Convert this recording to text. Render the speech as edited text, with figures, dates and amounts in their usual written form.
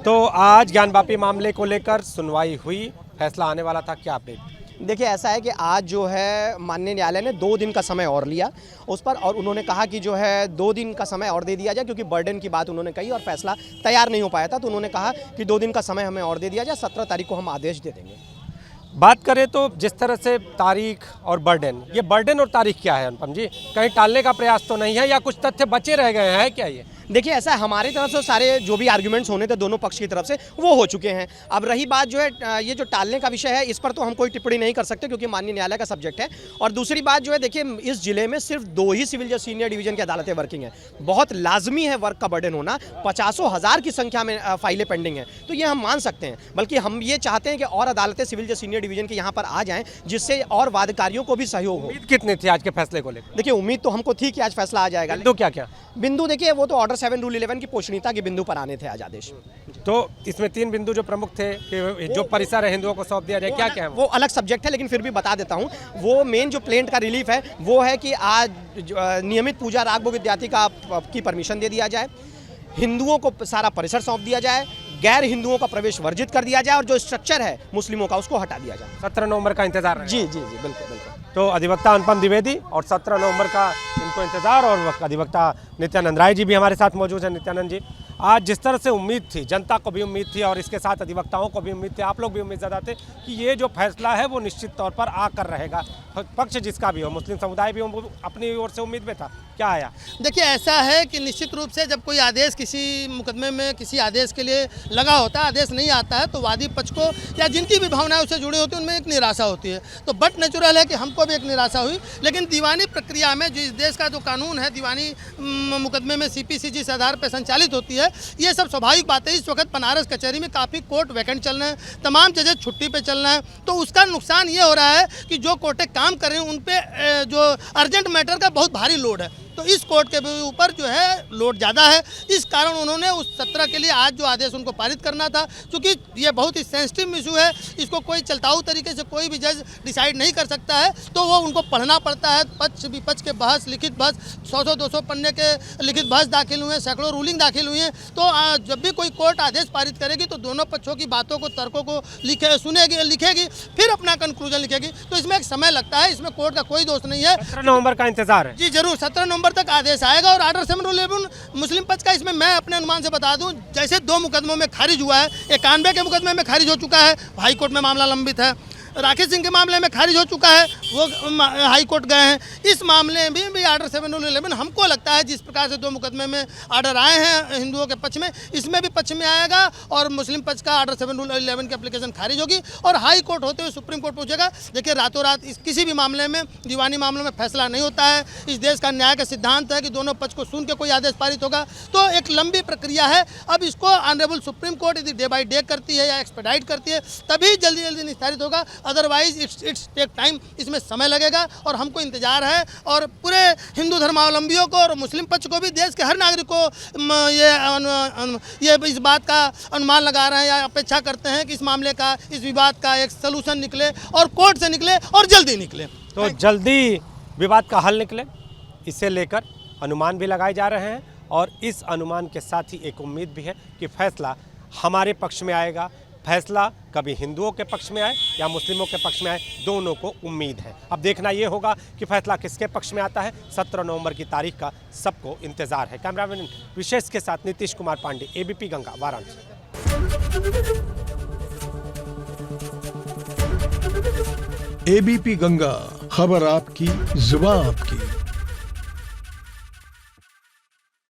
तो आज ज्ञानवापी मामले को लेकर सुनवाई हुई, फैसला आने वाला था, क्या अपडेट? देखिए ऐसा है कि आज जो है माननीय न्यायालय ने 2 दिन का समय और लिया उस पर, और उन्होंने कहा कि जो है 2 दिन का समय और दे दिया जाए, क्योंकि बर्डन की बात उन्होंने कही और फैसला तैयार नहीं हो पाया था, तो उन्होंने कहा कि 2 दिन का समय हमें और दे दिया जाए, 17 तारीख को हम आदेश दे देंगे। बात करें तो जिस तरह से तारीख और बर्डन, ये बर्डन और तारीख क्या है अनुपम जी? कहीं टालने का प्रयास तो नहीं है या कुछ तथ्य बचे रह गए हैं क्या? ये देखिए ऐसा है, हमारी तरफ से सारे जो भी आर्ग्यूमेंट्स होने थे दोनों पक्ष की तरफ से वो हो चुके हैं। अब रही बात जो है ये जो टालने का विषय है, इस पर तो हम कोई टिप्पणी नहीं कर सकते क्योंकि माननीय न्यायालय का सब्जेक्ट है। और दूसरी बात जो है, देखिए इस जिले में सिर्फ 2 ही सिविल जज सीनियर डिवीजन की अदालतें वर्किंग है। बहुत लाजमी है वर्क का बर्डन होना, 50,000 की संख्या में फाइलें पेंडिंग हैं, तो ये हम मान सकते हैं। बल्कि हम ये चाहते हैं कि और अदालतें सिविल जज सीनियर डिवीजन के यहाँ पर आ जाएँ, जिससे और वादकारियों को भी सहयोग हो। उम्मीद कितनी थी आज के फैसले को लेकर? देखिए उम्मीद तो हमको थी कि आज फैसला आ जाएगा। तो क्या क्या बिंदु देखिए, वो तो ऑर्डर 7 रूल 11 की पोषणीयता के बिंदु पर आने थे आज आदेश। तो इसमें 3 बिंदु जो प्रमुख थे कि जो परिसर है हिंदुओं को सौंप दिया जाए, क्या क्या है वो अलग सब्जेक्ट है, लेकिन फिर भी बता देता हूँ। वो मेन जो प्लेंट का रिलीफ है वो है कि आज नियमित पूजा रागभोग विद्यार्थी की परमिशन दे दिया जाए, हिंदुओं को सारा परिसर सौंप दिया जाए, गैर हिंदुओं का प्रवेश वर्जित कर दिया जाए, और जो स्ट्रक्चर है मुस्लिमों का उसको हटा दिया जाए। 17 नवंबर का इंतजार है। जी जी जी, बिल्कुल बिल्कुल। तो अधिवक्ता अनुपम द्विवेदी और 17 नवंबर का इनको इंतजार, और अधिवक्ता नित्यानंद राय जी भी हमारे साथ मौजूद हैं। नित्यानंद जी, आज जिस तरह से उम्मीद थी, जनता को भी उम्मीद थी और इसके साथ अधिवक्ताओं को भी उम्मीद थी, आप लोग भी उम्मीद जताते कि ये जो फैसला है वो निश्चित तौर पर आकर रहेगा, पक्ष जिसका भी हो, मुस्लिम समुदाय भी हो, अपनी ओर से उम्मीद में था, क्या आया? देखिए ऐसा है कि निश्चित रूप से जब कोई आदेश किसी मुकदमे में किसी आदेश के लिए लगा होता है, आदेश नहीं आता है, तो वादी पक्ष को या जिनकी भी भावनाएं उससे जुड़ी होती है उनमें एक निराशा होती है। तो बट नेचुरल है कि हमको भी एक निराशा हुई, लेकिन दीवानी प्रक्रिया में जो इस देश का जो कानून है, दीवानी मुकदमे में CPC जिस आधार पर संचालित होती है, ये सब स्वाभाविक बात है। इस वक्त बनारस कचहरी में काफ़ी कोर्ट वैकेंट चल रहे हैं, तमाम जजेस छुट्टी पे चल रहे हैं, तो उसका नुकसान ये हो रहा है कि जो कोर्टें काम कर रही हैं उन पे जो अर्जेंट मैटर का बहुत भारी लोड है, तो इस कोर्ट के ऊपर जो है लोड ज़्यादा है। इस कारण उन्होंने उस 17 के लिए आज जो आदेश उनको पारित करना था, क्योंकि ये बहुत ही सेंसिटिव इशू है, इसको कोई चलताऊ तरीके से कोई भी जज डिसाइड नहीं कर सकता है, तो वो उनको पढ़ना पड़ता है। पक्ष विपक्ष के बहस, लिखित बहस, 100-200 पन्ने के लिखित बहस दाखिल हुए हैं, सैकड़ों रूलिंग दाखिल हुई हैं। तो जब भी कोई कोर्ट आदेश पारित करेगी तो दोनों पक्षों की बातों को, तर्कों को सुनेगी, लिखेगी, फिर अपना कंक्लूजन लिखेगी, तो इसमें एक समय लगता है। इसमें कोर्ट का कोई दोष नहीं है। 17 नवंबर का इंतजार है। जी जरूर, 17 नवंबर तक आदेश आएगा। और ऑर्डर 7 रूल 11 मुस्लिम पक्ष का, इसमें मैं अपने अनुमान से बता दूं, जैसे 2 मुकदमों में खारिज हुआ है, 91 के मुकदमे में खारिज हो चुका है, हाई कोर्ट में मामला लंबित है। राकेश सिंह के मामले में खारिज हो चुका है, वो हाई कोर्ट गए हैं। इस मामले में भी ऑर्डर 7 रूल 11 हमको लगता है जिस प्रकार से 2 मुकदमे में ऑर्डर आए हैं हिंदुओं के पक्ष में, इसमें भी पक्ष में आएगा, और मुस्लिम पक्ष का ऑर्डर 7 रूल 11 की एप्लीकेशन खारिज होगी और हाई कोर्ट होते हुए सुप्रीम कोर्ट पहुंचेगा। देखिए रातों रात इस किसी भी मामले में, दीवानी मामलों में फैसला नहीं होता है। इस देश का न्याय का सिद्धांत है कि दोनों पक्ष को सुन के कोई आदेश पारित होगा, तो एक लंबी प्रक्रिया है। अब इसको ऑनरेबल सुप्रीम कोर्ट यदि डे बाई डे करती है या एक्सपेडाइट करती है, तभी जल्दी जल्दी निस्तारित होगा, अदरवाइज इट्स टेक टाइम, इसमें समय लगेगा। और हमको इंतजार है, और पूरे हिंदू धर्मावलंबियों को और मुस्लिम पक्ष को भी, देश के हर नागरिक को ये इस बात का अनुमान लगा रहे हैं या अपेक्षा करते हैं कि इस मामले का, इस विवाद का एक सलूशन निकले और कोर्ट से निकले और जल्दी निकले। तो जल्दी विवाद का हल निकले, इसे लेकर अनुमान भी लगाए जा रहे हैं, और इस अनुमान के साथ ही एक उम्मीद भी है कि फैसला हमारे पक्ष में आएगा। फैसला कभी हिंदुओं के पक्ष में आए या मुस्लिमों के पक्ष में आए, दोनों को उम्मीद है। अब देखना ये होगा कि फैसला किसके पक्ष में आता है। 17 नवंबर की तारीख का सबको इंतजार है। कैमरामैन विशेष के साथ नीतीश कुमार पांडे, ABP गंगा, वाराणसी। ABP गंगा, खबर आपकी, जुबान आपकी।